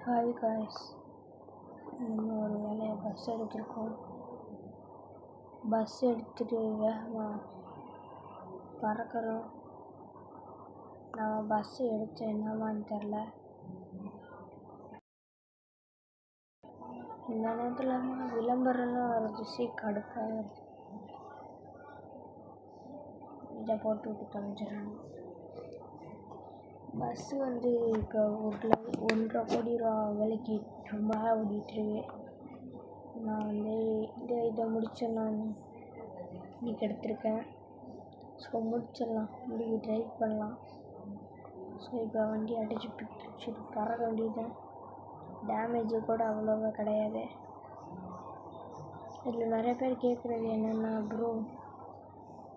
Hi guys, நம்ம ஒரு வேலையை பஸ் எடுத்துகிட்டு வேகமாக பறக்கிறோம். நான் பஸ் எடுத்து என்னமான்னு தெரில. இந்த நேரத்தில் விளம்பரம்லாம் வருது, கடுப்பாக வருது. இதை போட்டு விட்டு தொலைஞ்சிடணும். பஸ்ஸு இப்போ 1.5 கோடி ரூபா விலைக்கு ரொம்ப ஓடிட்டுருக்கு. நான் இதை முடிச்சிடலான்னு இன்னைக்கு எடுத்திருக்கேன். ஸோ முடிச்சிடலாம், முடிக்க ட்ரைவ் பண்ணலாம். ஸோ இப்போ வண்டி அடிச்சு பிடிச்சிட்டு பறக்க வேண்டியதுதான். டேமேஜு கூட அவ்வளோவா கிடையாது. இதில் நிறைய பேர் கேட்குறது என்னென்னா, ப்ரோ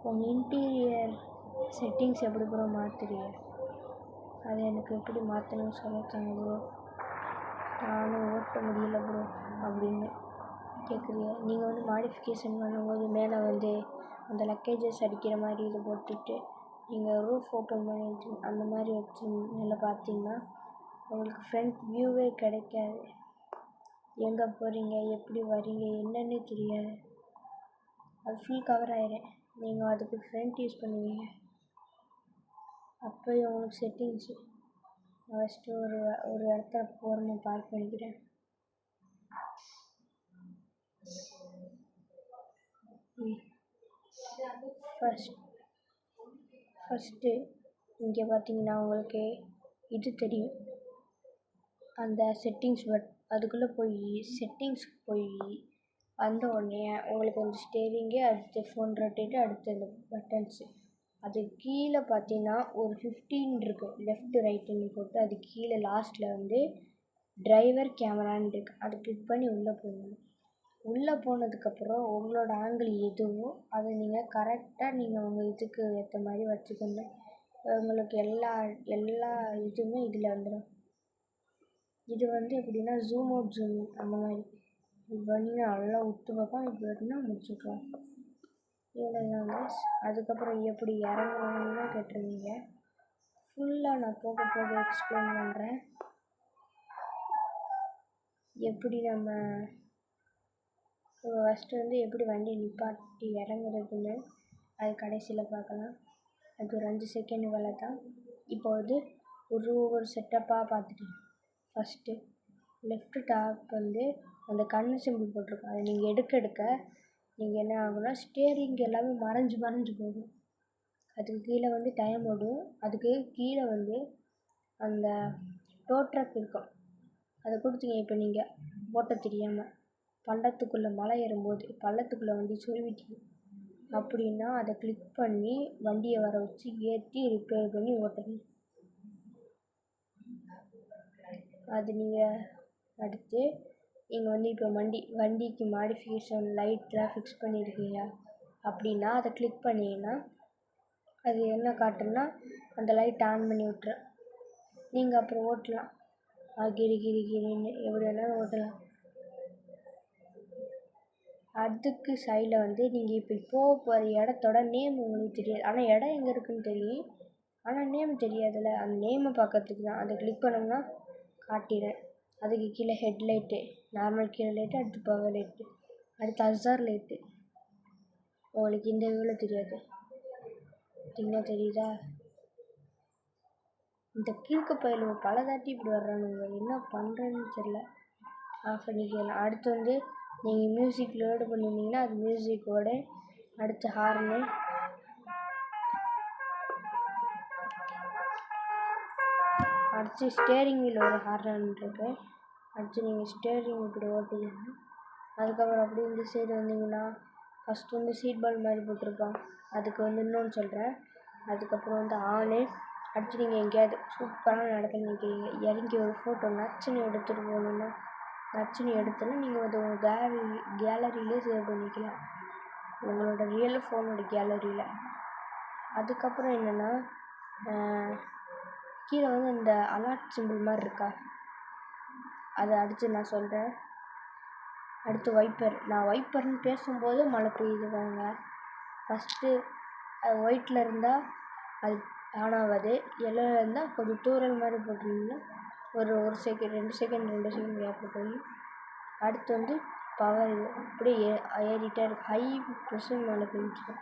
உங்கள் இன்டீரியர் செட்டிங்ஸ் எப்படி ப்ரோ மாற்றுறீங்க, அதை எனக்கு எப்படி மாற்றணும்னு சொல்லித்தாங்க ப்ரோ, நானும் ஓட்ட முடியல ப்ரோ அப்படின்னு கேட்குறீங்க. நீங்கள் மாடிஃபிகேஷன் பண்ணும்போது மேலே அந்த லக்கேஜஸ் அடிக்கிற மாதிரி இது போட்டுட்டு நீங்கள் ரூஃப் ஓப்பன் பண்ணிட்டு அந்த மாதிரி வச்சு மேலே பார்த்தீங்கன்னா உங்களுக்கு ஃப்ரண்ட் வியூவே கிடைக்காது. எங்கே போகிறீங்க, எப்படி வரீங்க என்னன்னே தெரியாது. அது ஃபுல் கவர் ஆயிடும். நீங்கள் அதுக்கு ஃப்ரண்ட் யூஸ் பண்ணுவீங்க. அப்போயும் உங்களுக்கு செட்டிங்ஸு ஃபஸ்ட்டு ஒரு இடத்துல போகிறோன்னு பார்க் பண்ணிக்கிறேன். ஃபஸ்ட்டு இங்கே பார்த்தீங்கன்னா உங்களுக்கு இது தெரியும், அந்த செட்டிங்ஸ் அதுக்குள்ளே செட்டிங்ஸ்க்கு போய் வந்த உடனே உங்களுக்கு ஸ்டேரிங்கு, அடுத்து ஃபோன் ரொட்டேட்டு, அடுத்து அந்த பட்டன்ஸு, அது கீழே பார்த்தீங்கன்னா ஒரு 15 இருக்குது, லெஃப்ட் ரைட்டுன்னு போட்டு அது கீழே லாஸ்ட்டில் டிரைவர் கேமரான்னு இருக்குது. அதை கிளிக் பண்ணி உள்ளே போகணும். உள்ளே போனதுக்கப்புறம் உங்களோட ஆங்கிள் எதுவோ அதை நீங்கள் கரெக்டாக நீங்கள் உங்கள் இதுக்கு ஏற்ற மாதிரி வச்சுக்கணும். உங்களுக்கு எல்லா இதுவுமே இதில் வந்துடும். இது எப்படின்னா ஜூம் அவுட் ஜூம் அந்த மாதிரி இது பண்ணி நல்லா உத்து பார்ப்போம். இப்படி அப்படின்னா முடிச்சுக்கலாம். இவ்வளோதாங்க. அதுக்கப்புறம் எப்படி இறங்கணும்னு கேட்டிருந்தீங்க. ஃபுல்லாக நான் போக எக்ஸ்பிளைன் பண்ணுறேன். எப்படி நம்ம ஃபஸ்ட்டு எப்படி வண்டியை நிப்பாட்டி இறங்குறதுன்னு அது கடைசியில் பார்க்கலாம். அது ஒரு 5 செகண்ட் வேலை தான். இப்போ ஒவ்வொரு செட்டப்பாக பார்த்துட்டு ஃபஸ்ட்டு லெஃப்ட் டாப் அந்த கண்ணு சிம்பிள் போட்டிருக்கோம். அதை நீங்கள் எடுக்க நீங்கள் என்ன ஆகுனா ஸ்டேரிங் எல்லாமே மறைஞ்சு போகும். அதுக்கு கீழே டைம் ஓடும். அதுக்கு கீழே அந்த டோ ட்ரக் இருக்கும், அதை கொடுத்தீங்க. இப்போ நீங்கள் ஓட்ட தெரியாமல் பள்ளத்துக்குள்ளே மலை ஏறும்போது பள்ளத்துக்குள்ளே வண்டி சொருவிட்டீங்க அப்படின்னா அதை கிளிக் பண்ணி வண்டியை வர வச்சு ஏற்றி ரிப்பேர் பண்ணி ஓட்டணும். அது நீங்கள் அடுத்து நீங்கள் இப்போ வண்டிக்கு மாடிஃபிகேஷன் லைட்லாம் ஃபிக்ஸ் பண்ணியிருக்கீங்க அப்படின்னா அதை கிளிக் பண்ணிங்கன்னா அது என்ன காட்டுன்னா அந்த லைட் ஆன் பண்ணி விட்டுரும். நீங்கள் அப்புறம் ஓட்டலாம். கிரின்னு எப்படி வேணாலும் ஓட்டலாம். அதுக்கு சைடில் நீங்கள் இப்போ போகிற இடத்தோட நேம் உங்களுக்கு தெரியாது. ஆனால் இடம் எங்கே இருக்குதுன்னு தெரியும், ஆனால் நேம் தெரியாதுல்ல. அந்த நேமை பார்க்கறதுக்கு தான் அதை கிளிக் பண்ணோம்னா காட்டிடுறேன். அதுக்கு கீழே ஹெட்லைட்டு, நார்மல் கீழே லைட்டு, அடுத்து பவர் லைட்டு, அடுத்து அசார் லைட்டு. உங்களுக்கு இந்த வியூவில் தெரியாது, தெரியுதா? இந்த கீழ்க்க பயில பலதாட்டி இப்படி வர்றானுங்க, என்ன பண்ணுறதுன்னு தெரில. ஆஃப் பண்ணிக்கலாம். அடுத்து நீங்கள் மியூசிக் லோடு பண்ணியிருந்தீங்கன்னா அது மியூசிக்கோட அடுத்து ஹார்னு, அடுத்து ஸ்டேரிங் வீல் ஒரு ஹார்ன் இருக்குது. அடுத்து நீங்கள் ஸ்டேரிங் இப்படி ஓட்டிக்கணும். அதுக்கப்புறம் அப்படி இந்த சைடு வந்தீங்கன்னா ஃபஸ்ட்டு சீட் பெல்ட் மாதிரி போட்டிருப்பான். அதுக்கு இன்னொன்று சொல்கிறேன். அதுக்கப்புறம் ஆனு. அடுத்து நீங்கள் எங்கேயாவது சூப்பரான இடத்துல நிற்கிறீங்க, இறங்கி ஒரு ஃபோட்டோ நச்சுன்னு எடுத்துகிட்டு போகணுன்னா நச்சுன்னு எடுத்தோன்னா நீங்கள் அது ஒரு கேலரியிலே சேவ் பண்ணிக்கலாம், உங்களோட ரியல் ஃபோனோட கேலரியில். அதுக்கப்புறம் என்னென்னா கீழே இந்த அலர்ட் சிம்பிள் மாதிரி இருக்கா, அதை அடுத்து நான் சொல்கிறேன். அடுத்து வைப்பர். நான் வைப்பர்னு பேசும்போது மழை பெய்யுதுவாங்க. ஃபஸ்ட்டு அது ஒயிட்டில் இருந்தால் அது ஆன் ஆகாது, எல்லோவில் இருந்தால் கொஞ்சம் தூரல் மாதிரி போட்டிருந்தீங்கன்னா ஒரு செகண்ட் 2 செகண்ட் கேப்பில் போய் அடுத்து வந்து பவர் இது அப்படியே ஏறிட்டே இருக்கு. ஹை ப்ரெஷர் மேலே போயிடுச்சு.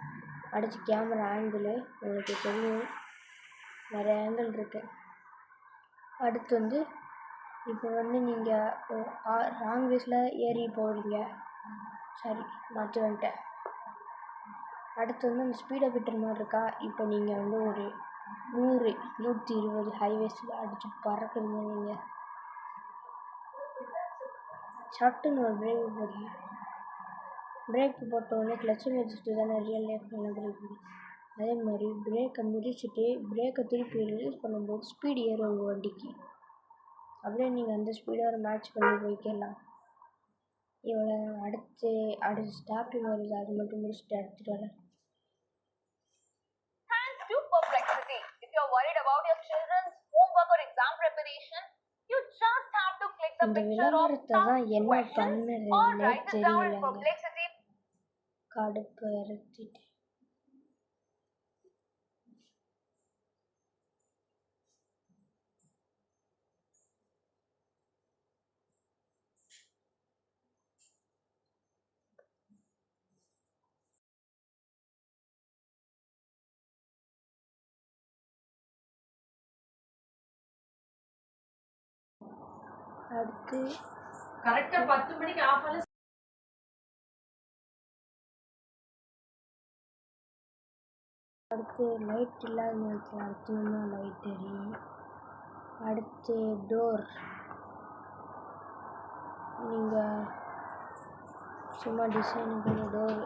அடுத்து கேமரா ஆங்கிள் உங்களுக்கு தெரியும், நிறைய ஆங்கிள் இருக்குது. அடுத்து வந்து இப்போ வந்து நீங்கள் ராங் வேஸில் ஏறி போகிறீங்க, சாரி மாற்றி வந்துட்டேன். அடுத்து வந்து அந்த ஸ்பீடை விட்டுற மாதிரி இருக்கா. இப்போ நீங்கள் வந்து ஒரு 100-120 ஹைவேஸில் அடித்து பறக்குறீங்க. நீங்கள் சட்டுன்னு ஒரு பிரேக் போடுறீங்க. பிரேக்கு போட்டோடனே கிளச்சை மிதிச்சுட்டு தானே ரியல் லைஃப்பில் பிரேக் போடும். அதே மாதிரி பிரேக்கை மிதிச்சுட்டு பிரேக்கை திருப்பி ரிலீஸ் பண்ணும்போது ஸ்பீடு ஏறும் உங்கள் வண்டிக்கு. அப்படியே நீங்கள் அந்த ஸ்பீடோட மேட்ச் பண்ணி போய்க்கலாம். இவ்வளோ அடுத்து ஸ்டாப்பிங் வருது, அது மட்டும் முடிச்சுட்டு எடுத்துகிட்டு வரேன். இந்த விளம்பரத்தை தான் என்ன பண்ணுறதுன்னே தெரியலங்க. கடுப்பு இறத்திட்டு அடுத்து கரெக்டாக 10 மணிக்கு ஆஃப் ஆன அடுத்து லைட் இல்லாத நேரத்தில் அடுத்து இன்னும் லைட் எரியும். அடுத்து டோர் நீங்கள் சும்மா டிசைனுக்கு டோர்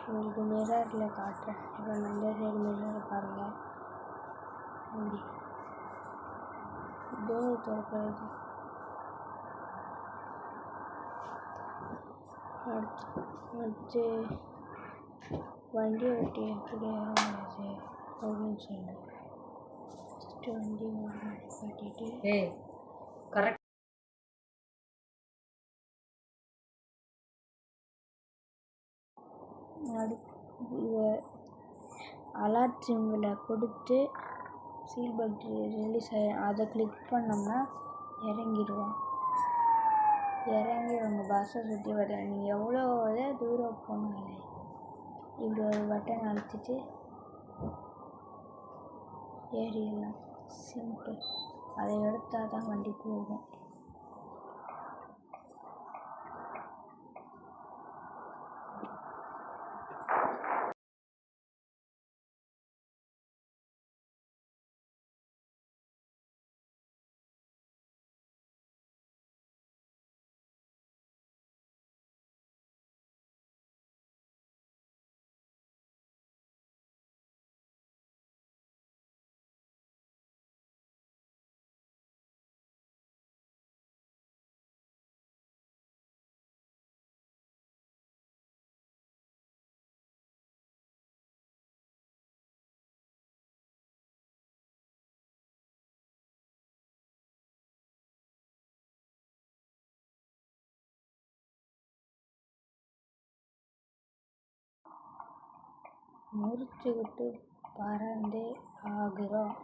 உங்களுக்கு மிரரில் காட்டுறேன். இப்போ நான் இந்த சைடு மிரரை பாருங்கள். அப்படி டோர் திறக்கிறது. அடுத்து வண்டி ஓட்டி எப்படி ஆகுது அப்படின்னு சொன்னேன். ஃபஸ்ட்டு வண்டி ஓட்டிட்டு கரெக்ட் அடுத்து அலர்ட் சிம்பிளை கொடுத்து சீட் பெல்ட் ரிலீஸ் அதை கிளிக் பண்ணோம்னா இறங்கிடுவோம். இறங்கி உங்கள் பஸ்ஸை சுற்றி வர நீங்கள் எவ்வளோ தூரம் போனாலே இப்படி ஒரு பட்டன் அழுத்திட்டு ஏறிடலாம். சிம்பிள். அதை எடுத்தால் தான் வண்டி போகும். முறிச்சுக்கிட்டு பறந்தே ஆகிறோம்.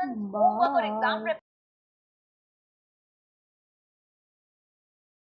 Students, homework or exam Bye.